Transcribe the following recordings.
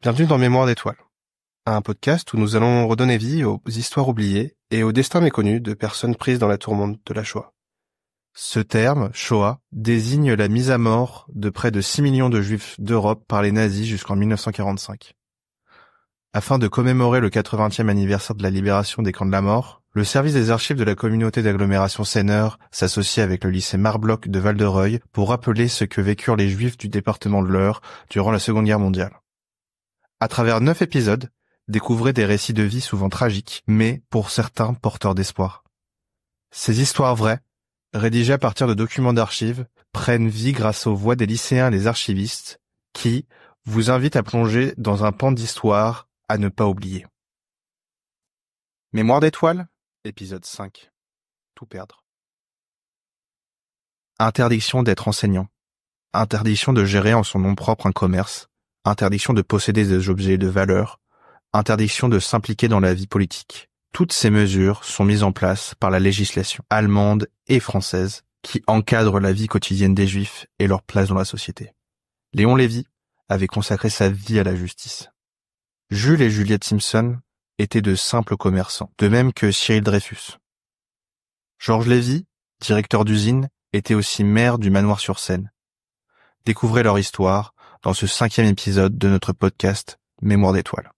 Bienvenue dans Mémoire d'étoiles, un podcast où nous allons redonner vie aux histoires oubliées et aux destins méconnus de personnes prises dans la tourmente de la Shoah. Ce terme, Shoah, désigne la mise à mort de près de 6 millions de juifs d'Europe par les nazis jusqu'en 1945. Afin de commémorer le 80e anniversaire de la libération des camps de la mort, le service des archives de la communauté d'agglomération Seineur s'associe avec le lycée Marbloch de Val-de-Reuil pour rappeler ce que vécurent les juifs du département de l'Eure durant la Seconde Guerre mondiale. À travers 9 épisodes, découvrez des récits de vie souvent tragiques, mais pour certains porteurs d'espoir. Ces histoires vraies, rédigées à partir de documents d'archives, prennent vie grâce aux voix des lycéens et des archivistes qui vous invitent à plonger dans un pan d'histoire à ne pas oublier. Mémoire d'étoiles, épisode 5. Tout perdre. Interdiction d'être enseignant. Interdiction de gérer en son nom propre un commerce. Interdiction de posséder des objets de valeur, interdiction de s'impliquer dans la vie politique. Toutes ces mesures sont mises en place par la législation allemande et française qui encadre la vie quotidienne des Juifs et leur place dans la société. Léon Lévy avait consacré sa vie à la justice. Jules et Juliette Simpson étaient de simples commerçants, de même que Cyril Dreyfus. Georges Lévy, directeur d'usine, était aussi maire du Manoir-sur-Seine. Découvrez leur histoire dans ce 5e épisode de notre podcast Mémoire d'étoiles.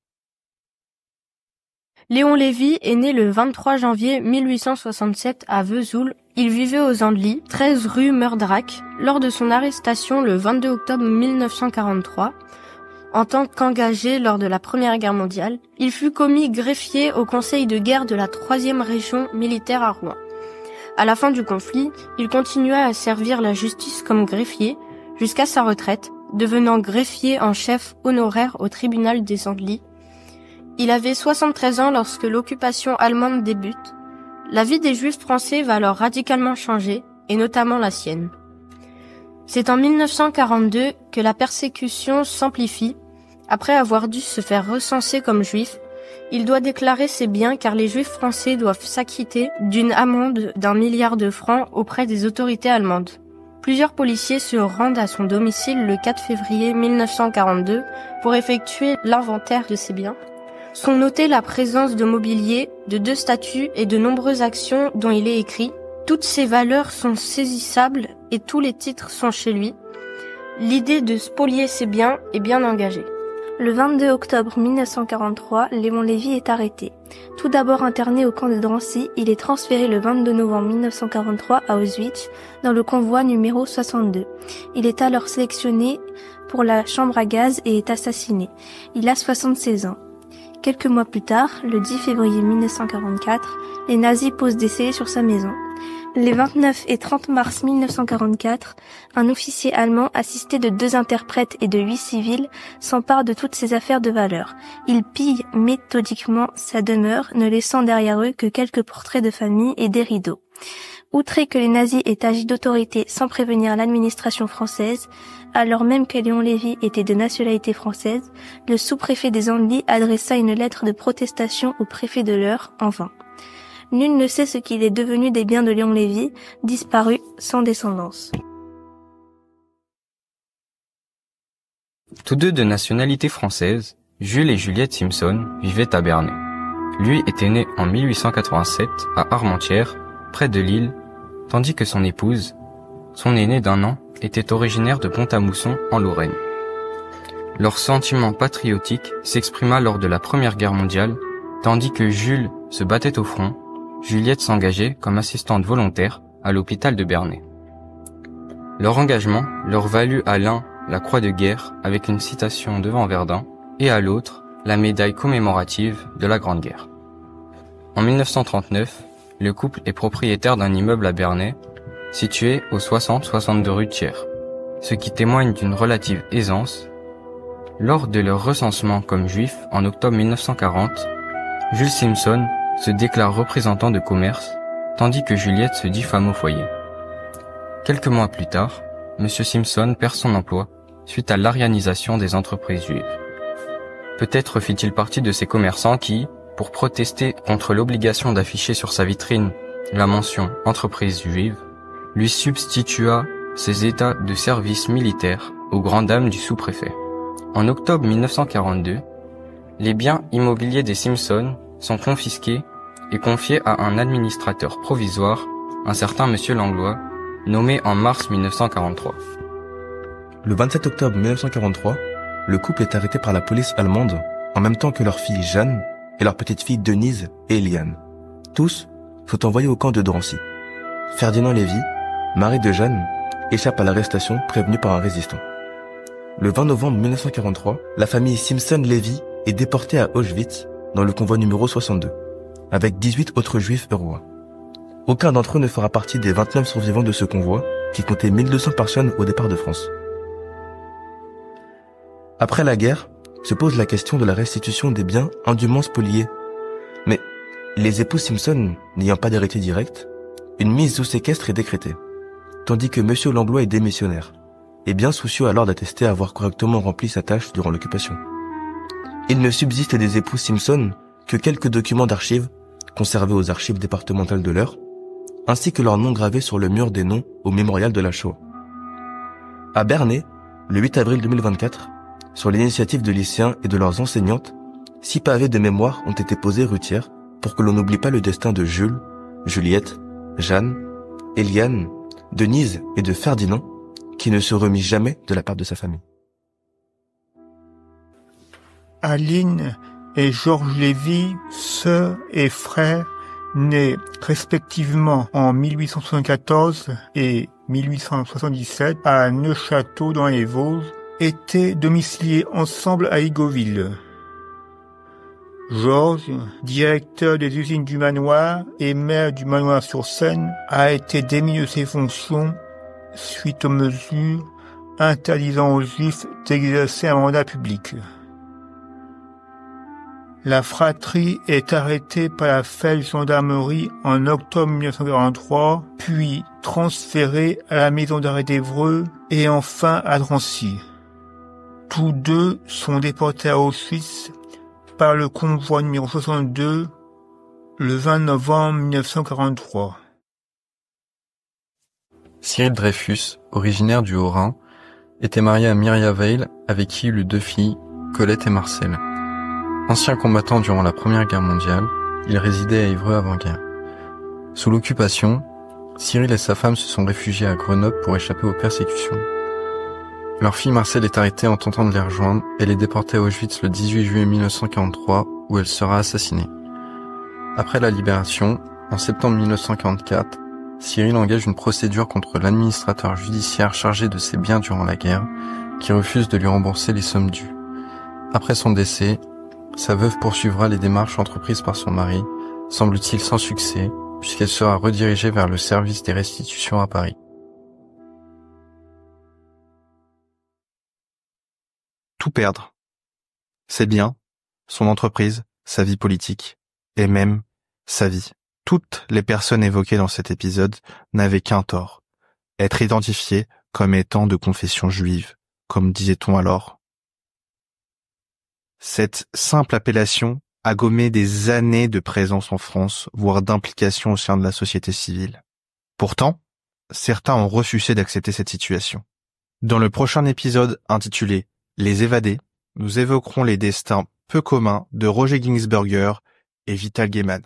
Léon Lévy est né le 23 janvier 1867 à Vesoul. Il vivait aux Andelys, 13 rue Meurdrac. Lors de son arrestation le 22 octobre 1943, en tant qu'engagé lors de la Première Guerre mondiale, il fut commis greffier au conseil de guerre de la 3e région militaire à Rouen. À la fin du conflit, il continua à servir la justice comme greffier jusqu'à sa retraite, devenant greffier en chef honoraire au tribunal des Andelys. Il avait 73 ans lorsque l'occupation allemande débute. La vie des Juifs français va alors radicalement changer, et notamment la sienne. C'est en 1942 que la persécution s'amplifie. Après avoir dû se faire recenser comme juif, il doit déclarer ses biens car les Juifs français doivent s'acquitter d'une amende d'1 milliard de francs auprès des autorités allemandes. Plusieurs policiers se rendent à son domicile le 4 février 1942 pour effectuer l'inventaire de ses biens. Sont notées la présence de mobilier, de 2 statues et de nombreuses actions dont il est écrit. Toutes ces valeurs sont saisissables et tous les titres sont chez lui. L'idée de spolier ses biens est bien engagée. Le 22 octobre 1943, Léon Lévy est arrêté. Tout d'abord interné au camp de Drancy, il est transféré le 22 novembre 1943 à Auschwitz, dans le convoi numéro 62. Il est alors sélectionné pour la chambre à gaz et est assassiné. Il a 76 ans. Quelques mois plus tard, le 10 février 1944, les nazis posent des scellés sur sa maison. Les 29 et 30 mars 1944, un officier allemand assisté de 2 interprètes et de 8 civils s'empare de toutes ses affaires de valeur. Ils pillent méthodiquement sa demeure, ne laissant derrière eux que quelques portraits de famille et des rideaux. Outré que les nazis aient agi d'autorité sans prévenir l'administration française, alors même que Léon Lévy était de nationalité française, le sous-préfet des Andelys adressa une lettre de protestation au préfet de l'Eure en vain. Nul ne sait ce qu'il est devenu des biens de Léon Lévy, disparu sans descendance. Tous deux de nationalité française, Jules et Juliette Simpson vivaient à Bernay. Lui était né en 1887 à Armentières, près de Lille, tandis que son épouse, son aînée d'1 an, était originaire de Pont-à-Mousson en Lorraine. Leur sentiment patriotique s'exprima lors de la Première Guerre mondiale, tandis que Jules se battait au front. Juliette s'engageait comme assistante volontaire à l'hôpital de Bernay. Leur engagement leur valut à l'un la croix de guerre avec une citation devant Verdun et à l'autre la médaille commémorative de la Grande Guerre. En 1939, le couple est propriétaire d'un immeuble à Bernay, situé au 60-62 rue Thiers, ce qui témoigne d'une relative aisance. Lors de leur recensement comme juifs en octobre 1940, Jules Simpson se déclare représentant de commerce, tandis que Juliette se dit femme au foyer. Quelques mois plus tard, M. Simpson perd son emploi suite à l'arianisation des entreprises juives. Peut-être fit-il partie de ces commerçants qui, pour protester contre l'obligation d'afficher sur sa vitrine la mention « entreprise juive », lui substitua ses états de service militaire aux grandes dames du sous-préfet. En octobre 1942, les biens immobiliers des Simpson sont confisqués et confiés à un administrateur provisoire, un certain Monsieur Langlois, nommé en mars 1943. Le 27 octobre 1943, le couple est arrêté par la police allemande, en même temps que leur fille Jeanne et leur petite fille Denise et Eliane. Tous sont envoyés au camp de Drancy. Ferdinand Lévy, mari de Jeanne, échappe à l'arrestation prévenue par un résistant. Le 20 novembre 1943, la famille Simpson-Lévy est déportée à Auschwitz dans le convoi numéro 62, avec 18 autres juifs heurrois. Aucun d'entre eux ne fera partie des 29 survivants de ce convoi qui comptait 1200 personnes au départ de France. Après la guerre, se pose la question de la restitution des biens indûment spoliés. Mais les époux Simpson n'ayant pas d'héritier direct, une mise sous séquestre est décrétée, tandis que Monsieur Langlois est démissionnaire, et bien soucieux alors d'attester avoir correctement rempli sa tâche durant l'occupation. Il ne subsiste des époux Simpson que quelques documents d'archives, conservés aux archives départementales de l'Eure, ainsi que leurs noms gravés sur le mur des noms au mémorial de la Shoah. À Bernay, le 8 avril 2024, sur l'initiative de lycéens et de leurs enseignantes, 6 pavés de mémoire ont été posés rue Thiers pour que l'on n'oublie pas le destin de Jules, Juliette, Jeanne, Eliane, Denise et de Ferdinand, qui ne se remit jamais de la perte de sa famille. Aline et Georges Lévy, sœurs et frères, nés respectivement en 1874 et 1877 à Neufchâteau dans les Vosges, étaient domiciliés ensemble à Igoville. Georges, directeur des usines du manoir et maire du Manoir-sur-Seine, a été démis de ses fonctions suite aux mesures interdisant aux Juifs d'exercer un mandat public. La fratrie est arrêtée par la Fèche gendarmerie en octobre 1943, puis transférée à la maison d'arrêt d'Évreux et enfin à Drancy. Tous deux sont déportés à Auschwitz par le convoi numéro 62 le 20 novembre 1943. Cyril Dreyfus, originaire du Haut-Rhin, était marié à Myria Weil, avec qui il eut 2 filles, Colette et Marcel. Ancien combattant durant la Première Guerre mondiale, il résidait à Évreux avant-guerre. Sous l'occupation, Cyril et sa femme se sont réfugiés à Grenoble pour échapper aux persécutions. Leur fille Marcel est arrêtée en tentant de les rejoindre. Elle est déportée à Auschwitz le 18 juillet 1943, où elle sera assassinée. Après la libération, en septembre 1944, Cyril engage une procédure contre l'administrateur judiciaire chargé de ses biens durant la guerre, qui refuse de lui rembourser les sommes dues. Après son décès, sa veuve poursuivra les démarches entreprises par son mari, semble-t-il sans succès, puisqu'elle sera redirigée vers le service des restitutions à Paris. Tout perdre. Ses biens, son entreprise, sa vie politique, et même sa vie. Toutes les personnes évoquées dans cet épisode n'avaient qu'un tort, être identifiées comme étant de confession juive, comme disait-on alors. Cette simple appellation a gommé des années de présence en France, voire d'implication au sein de la société civile. Pourtant, certains ont refusé d'accepter cette situation. Dans le prochain épisode intitulé « Les évadés », nous évoquerons les destins peu communs de Roger Ginsberger et Vital Gaiman.